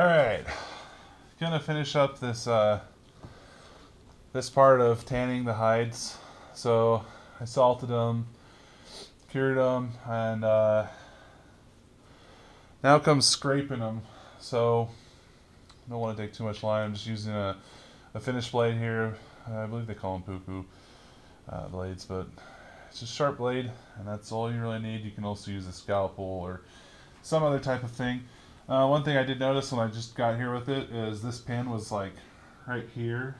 Alright, gonna finish up this part of tanning the hides. So I salted them, cured them, and now comes scraping them. So I don't want to take too much line. I'm just using a finished blade here. I believe they call them poo-poo blades, but it's just a sharp blade, and that's all you really need. You can also use a scalpel or some other type of thing. One thing I did notice when I just got here with it is this pin was like right here.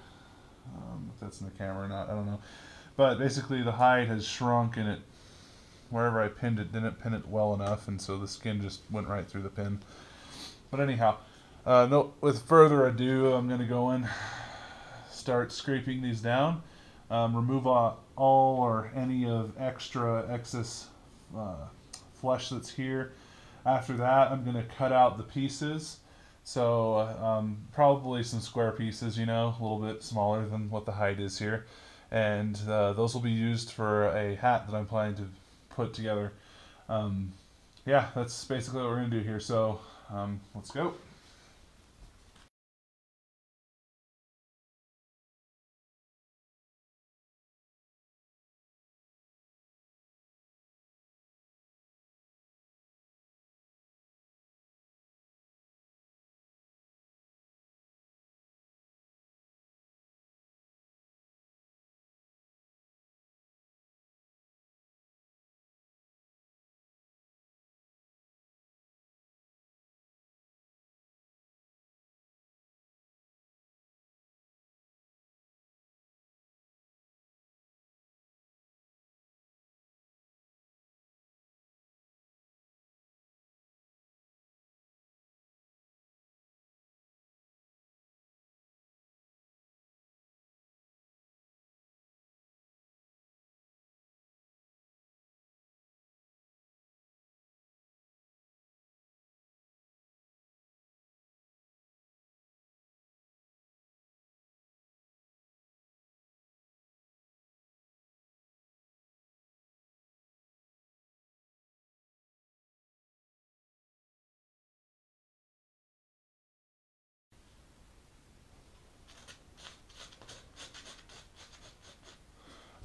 If that's in the camera or not, I don't know. But basically the hide has shrunk, and it, wherever I pinned it, didn't pin it well enough, and so the skin just went right through the pin. But anyhow, no, with further ado, I'm going to go in, start scraping these down, remove all or any of excess flesh that's here. After that, I'm going to cut out the pieces. So probably some square pieces, you know, a little bit smaller than what the hide is here. And those will be used for a hat that I'm planning to put together. Yeah, that's basically what we're going to do here. So let's go.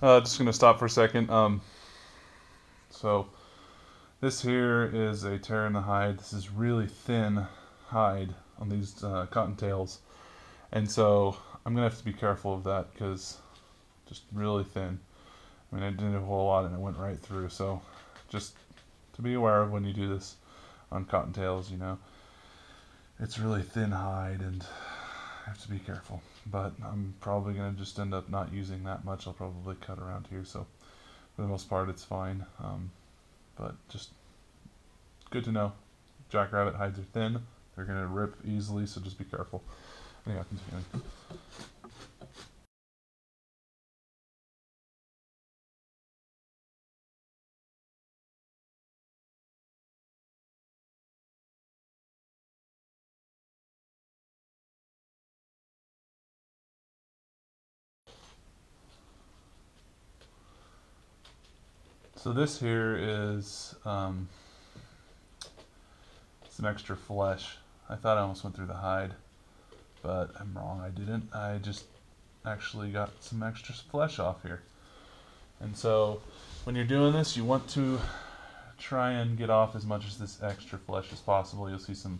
Just going to stop for a second. So this here is a tear in the hide. This is really thin hide on these cottontails. And so I'm going to have to be careful of that because just really thin. I mean, I didn't do a whole lot and it went right through. So just to be aware of when you do this on cottontails, you know, it's really thin hide and I have to be careful. But I'm probably going to just end up not using that much. I'll probably cut around here. So for the most part, it's fine. But just good to know. Jackrabbit hides are thin. They're going to rip easily, so just be careful. Anyhow, continuing. So this here is some extra flesh. I thought I almost went through the hide, but I'm wrong. I didn't. I just actually got some extra flesh off here. And so when you're doing this, you want to try and get off as much of this extra flesh as possible. You'll see some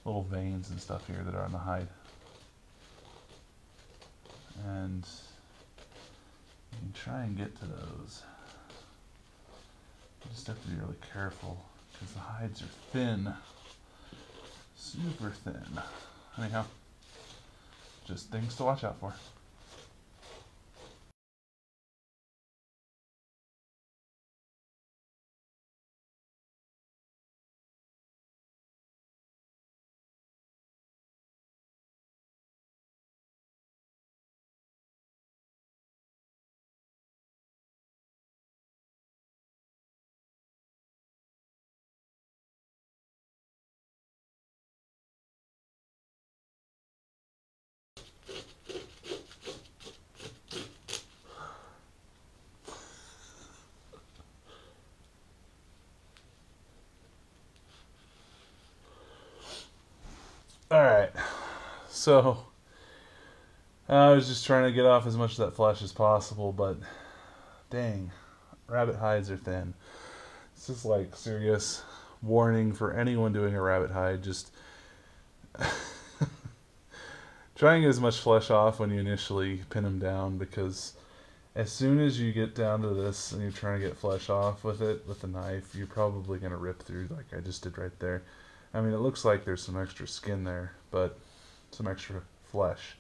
little veins and stuff here that are on the hide. And you can try and get to those. You just have to be really careful because the hides are thin. Super thin. Anyhow, just things to watch out for. Alright, so I was just trying to get off as much of that flesh as possible, but dang, rabbit hides are thin. This is like serious warning for anyone doing a rabbit hide. Just try and get as much flesh off when you initially pin them down, because as soon as you get down to this and you're trying to get flesh off with it, with the knife, you're probably going to rip through like I just did right there. I mean, it looks like there's some extra skin there, but some extra flesh,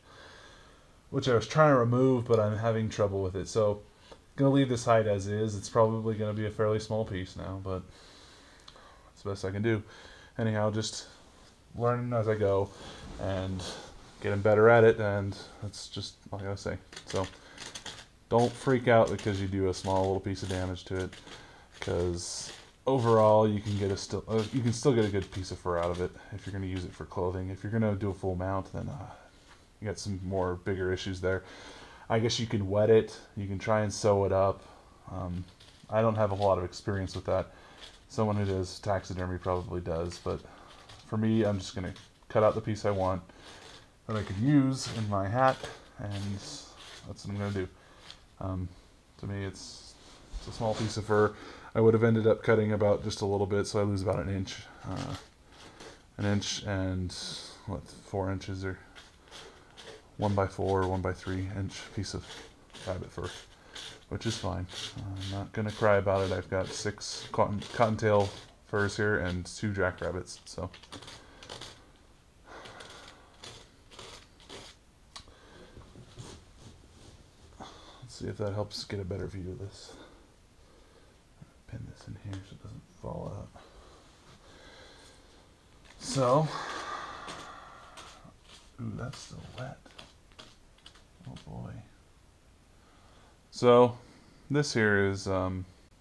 which I was trying to remove, but I'm having trouble with it. So I'm going to leave this hide as is. It's probably going to be a fairly small piece now, but it's the best I can do. Anyhow, just learning as I go and getting better at it, and that's just like I say. So don't freak out because you do a small little piece of damage to it, because overall you can still get a good piece of fur out of it if you're going to use it for clothing. If you're going to do a full mount, then you got some more bigger issues there. I guess you can wet it. You can try and sew it up. I don't have a lot of experience with that. Someone who does taxidermy probably does, but for me, I'm just going to cut out the piece I want that I could use in my hat, and that's what I'm going to do. To me, it's a small piece of fur. I would have ended up cutting about just a little bit, so I lose about an inch and 4 inches, or 1x4 or 1x3 inch piece of rabbit fur, which is fine. I'm not gonna cry about it. I've got 6 cottontail furs here and 2 jackrabbits, so. Let's see if that helps get a better view of this. Pin this in here so it doesn't fall out. So, ooh, that's still wet. Oh boy. So, this here is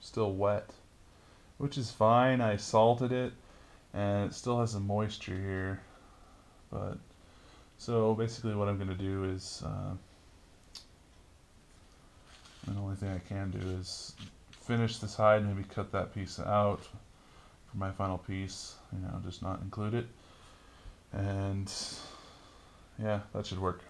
still wet, which is fine. I salted it, and it still has some moisture here. But so basically, what I'm going to do is, the only thing I can do is finish this hide, maybe cut that piece out for my final piece. Just not include it, and yeah, that should work.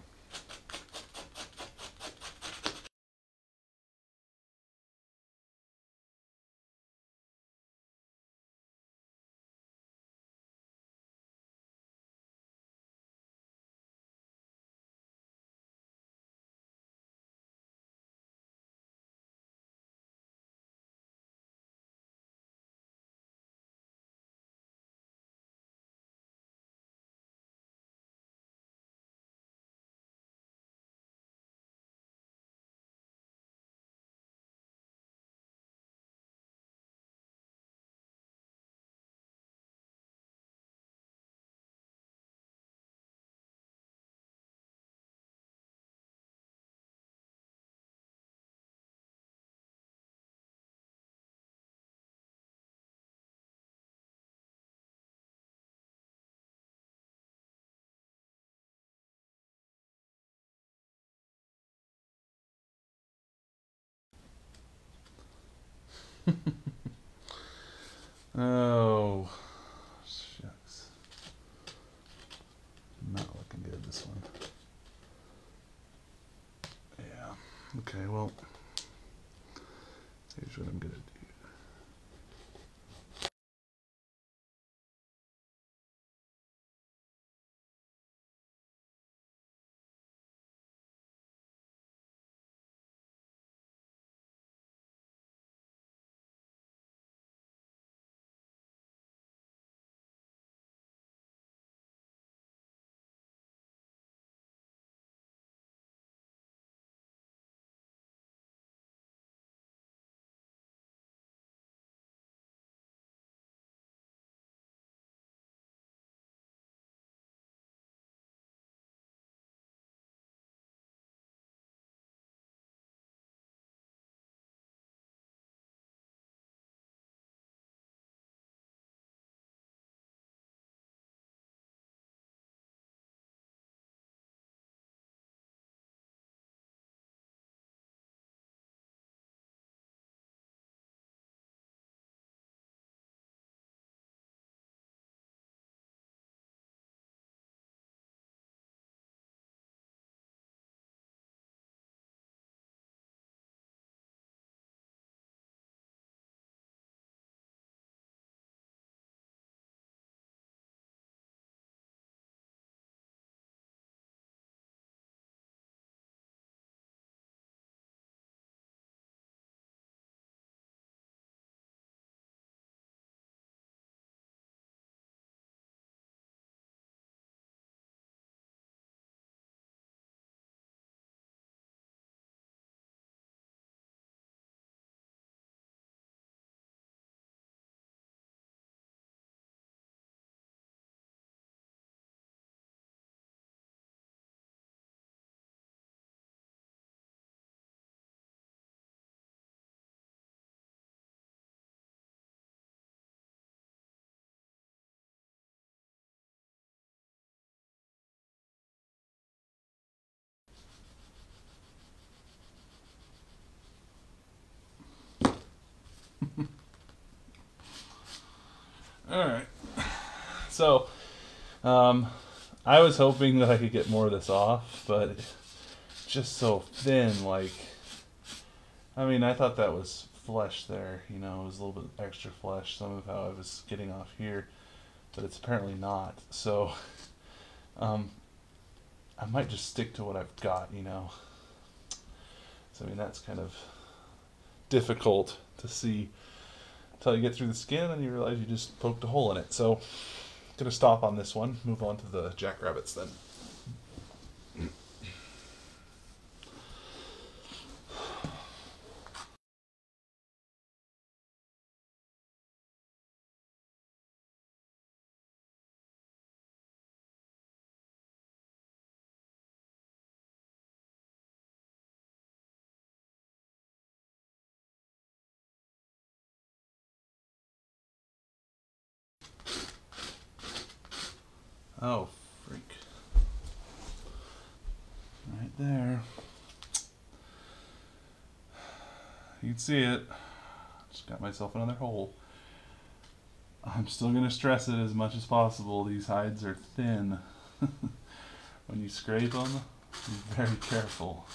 Oh, shucks. Not looking good, this one. Yeah. Okay, well, here's what I'm going to do. Alright. So, I was hoping that I could get more of this off, but it's just so thin, like, I mean, I thought that was flesh there, you know, it was a little bit extra flesh, some of how I was getting off here, but it's apparently not, so, um, I might just stick to what I've got, you know. So, I mean, that's kind of difficult to see until you get through the skin and you realize you just poked a hole in it. So, gonna stop on this one, move on to the jackrabbits then. Oh, freak. Right there. You can see it. Just got myself another hole. I'm still going to stress it as much as possible. These hides are thin. When you scrape them, be very careful.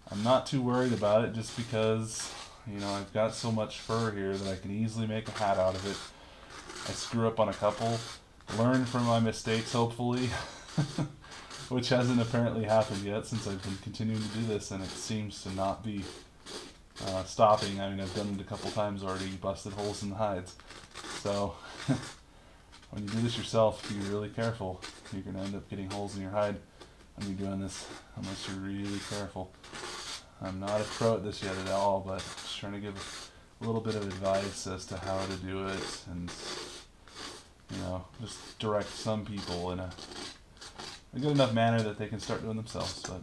I'm not too worried about it just because, you know, I've got so much fur here that I can easily make a hat out of it. I screw up on a couple, learn from my mistakes hopefully, which hasn't apparently happened yet since I've been continuing to do this, and it seems to not be stopping. I mean, I've done it a couple times already, busted holes in the hides. So, when you do this yourself, be really careful. You're going to end up getting holes in your hide when you're doing this, unless you're really careful. I'm not a pro at this yet at all, but just trying to give a little bit of advice as to how to do it, and, you know, just direct some people in a good enough manner that they can start doing themselves. But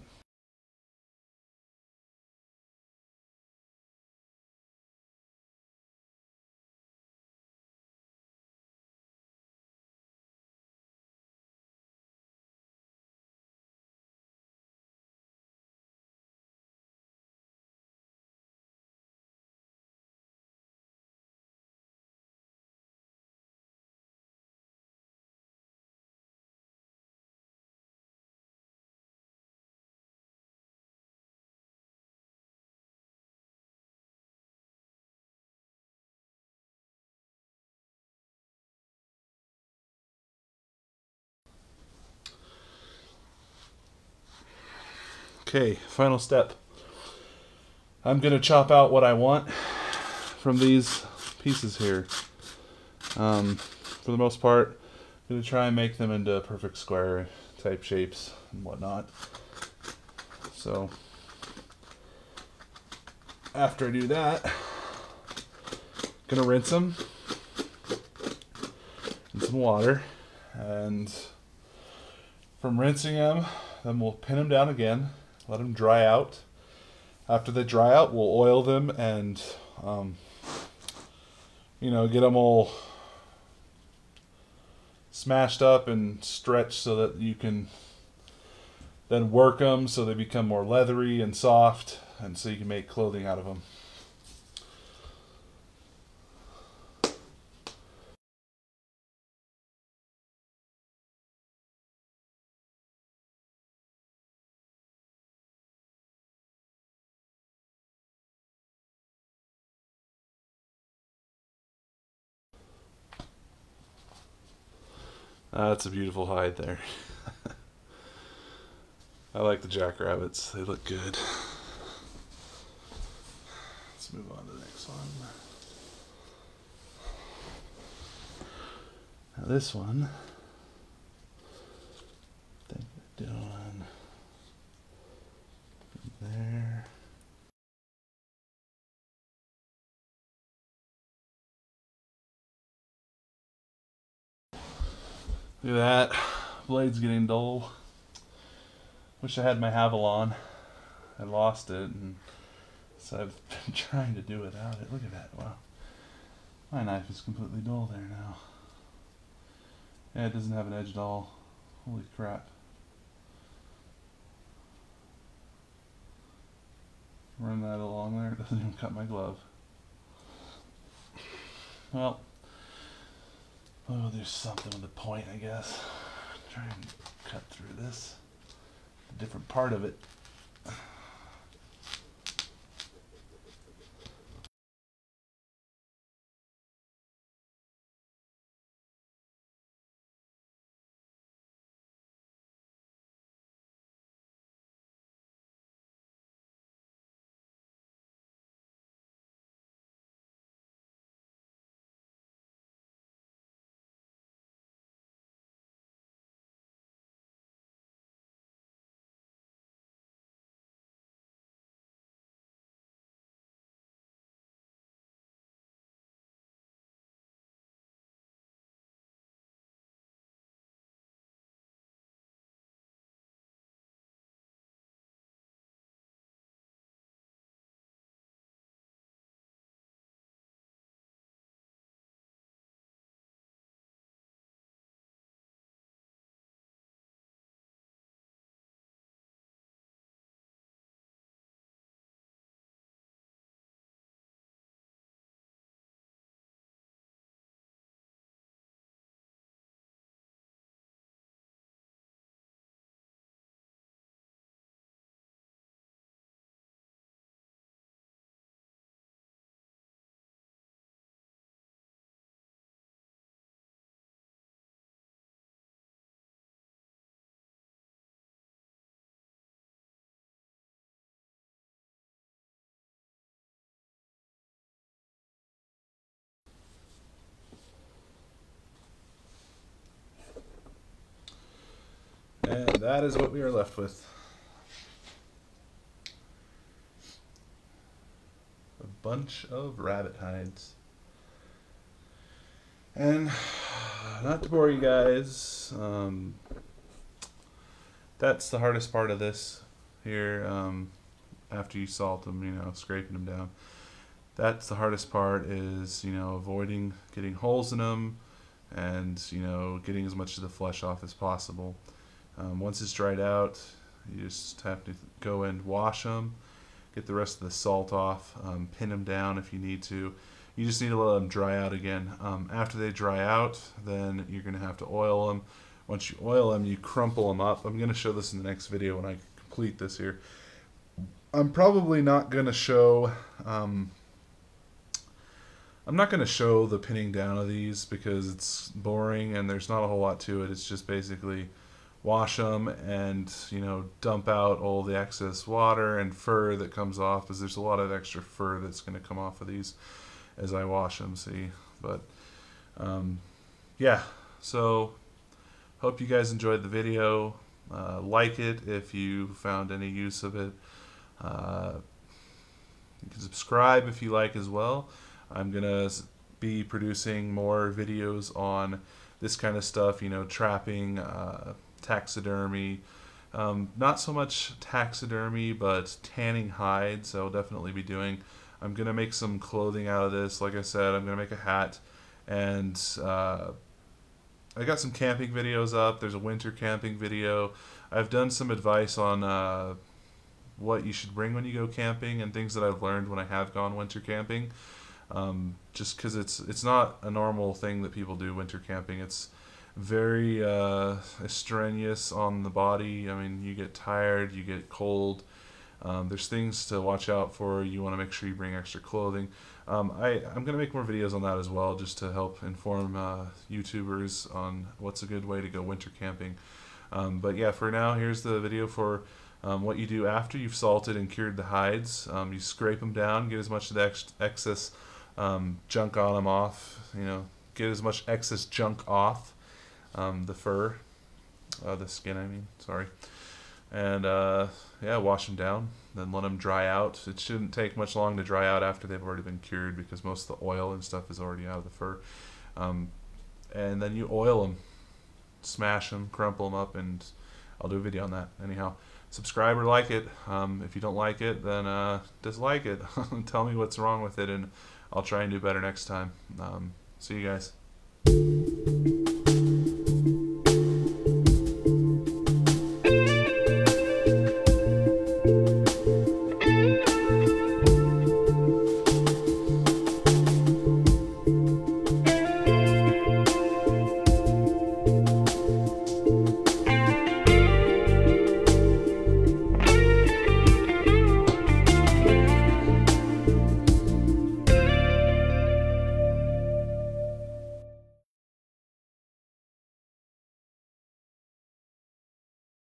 okay, final step. I'm going to chop out what I want from these pieces here. For the most part, I'm going to try and make them into perfect square type shapes and whatnot. So, after I do that, I'm going to rinse them in some water. And from rinsing them, then we'll pin them down again, let them dry out. After they dry out, we'll oil them and, you know, get them all smashed up and stretched so that you can then work them so they become more leathery and soft, and so you can make clothing out of them. That's a beautiful hide there. I like the jackrabbits. They look good. Let's move on to the next one. Now this one, I think we're doing from there. Look at that. Blade's getting dull. Wish I had my Havalon. I lost it, and so I've been trying to do without it. Look at that. Wow. My knife is completely dull there now. Yeah, it doesn't have an edge at all. Holy crap. Run that along there. It doesn't even cut my glove. Well, Oh, there's something with a point, I guess. Try and cut through this. A different part of it. And that is what we are left with. A bunch of rabbit hides. And not to bore you guys, that's the hardest part of this here. After you salt them, you know, scraping them down. That's the hardest part is, you know, avoiding getting holes in them and, you know, getting as much of the flesh off as possible. Once it's dried out, you just have to go and wash them, get the rest of the salt off, pin them down if you need to. You just need to let them dry out again. After they dry out, then you're going to have to oil them. Once you oil them, you crumple them up. I'm going to show this in the next video when I complete this here. I'm probably not going to show... I'm not going to show the pinning down of these because it's boring and there's not a whole lot to it. It's just basically wash them and, you know, dump out all the excess water and fur that comes off, because there's a lot of extra fur that's going to come off of these as I wash them, see. But yeah, so hope you guys enjoyed the video. Like it if you found any use of it. You can subscribe if you like as well. I'm gonna be producing more videos on this kind of stuff, you know, trapping, taxidermy, not so much taxidermy, but tanning hides. I'll definitely be doing. I'm gonna make some clothing out of this. Like I said, I'm gonna make a hat, and I got some camping videos up. There's a winter camping video. I've done some advice on what you should bring when you go camping and things that I've learned when I have gone winter camping. Just because it's not a normal thing that people do winter camping. It's very strenuous on the body. I mean, you get tired, you get cold. There's things to watch out for. You want to make sure you bring extra clothing. I'm going to make more videos on that as well, just to help inform YouTubers on what's a good way to go winter camping. But yeah, for now, here's the video for what you do after you've salted and cured the hides. You scrape them down, get as much of the excess junk on them off, you know, get as much excess junk off the fur, the skin, I mean, sorry. And yeah, wash them down, then let them dry out. It shouldn't take much long to dry out after they've already been cured, because most of the oil and stuff is already out of the fur. And then you oil them, smash them, crumple them up, and I'll do a video on that. Anyhow, subscribe or like it. If you don't like it, then dislike it. Tell me what's wrong with it, and I'll try and do better next time. See you guys.